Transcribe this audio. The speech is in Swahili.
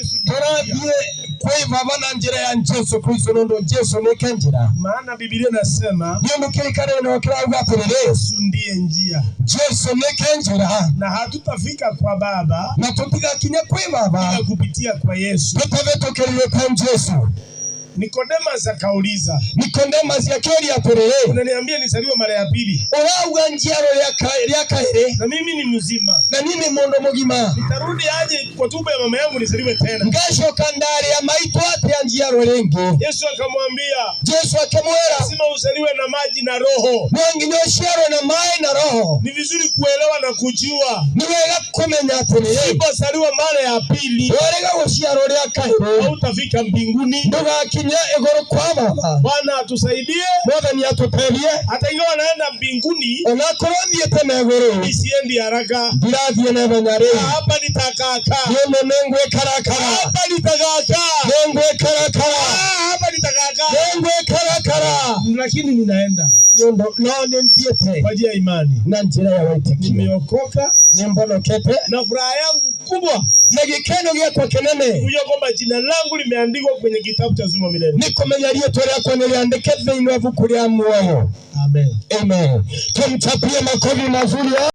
Turavye kweva na njira ya Yesu Kristo ndo Yesu ni kenjira. Maana Biblia inasema ndio kilikare na kiraga pele Yesu ndiye njia. Yesu ni kenjira. Na hatutafika kwa Baba na tupiga kinya kwa Baba bila kupitia kwa Yesu. Tutavetokele kwa Yesu. Nicodemus akauliza. Nicodemus yakeli apelele. Unaniambia nisaliwe mara ya pili. Ola njaro ya kaere. Na mimi ni mzima. Na mimi mondo mugima. Nitarudi aje kwa tumbo ya mama yangu nisaliwe tena. Ngasho kandari ya maito ate ya njaro lengo. Yesu akamwambia. Yesu akamwera. Lazima usaliwe na maji na roho. Mwangi nyoshero na mai na roho. Ni vizuri kuelewa na kujua. Niwega kumenya apelele. Usipozaliwa mara ya pili. Orega usharo ya kaere. Hautafika mbinguni. Ndoga egoro kwa Baba. Bwana atusaidie. Bwana ni atupendie. Hata ingawa naenda mbinguni, unakoroni tena egoro. Nisiendi haraka. Biradhi na banyare. Hapa nitakaa. Yeme mengwe karakara. Hapa nitakaa. Mengwe karakara. Hapa nitakaa. Mengwe karakara. Lakini ninaenda. Ndio ndio ndiye kwa njia ya imani. Na njira ya waitiki. Nimeokoka. Nimbonokete. Na furaha yangu kubwa. Negikeno kwa kenene. Kujua kwamba jina langu limeandikwa kwenye kitabu cha uzima milele. Nikomenya liyetora kwa niliandike vino vukulia muoyo. Amen. Amen. Tumchapie makofi mazuri.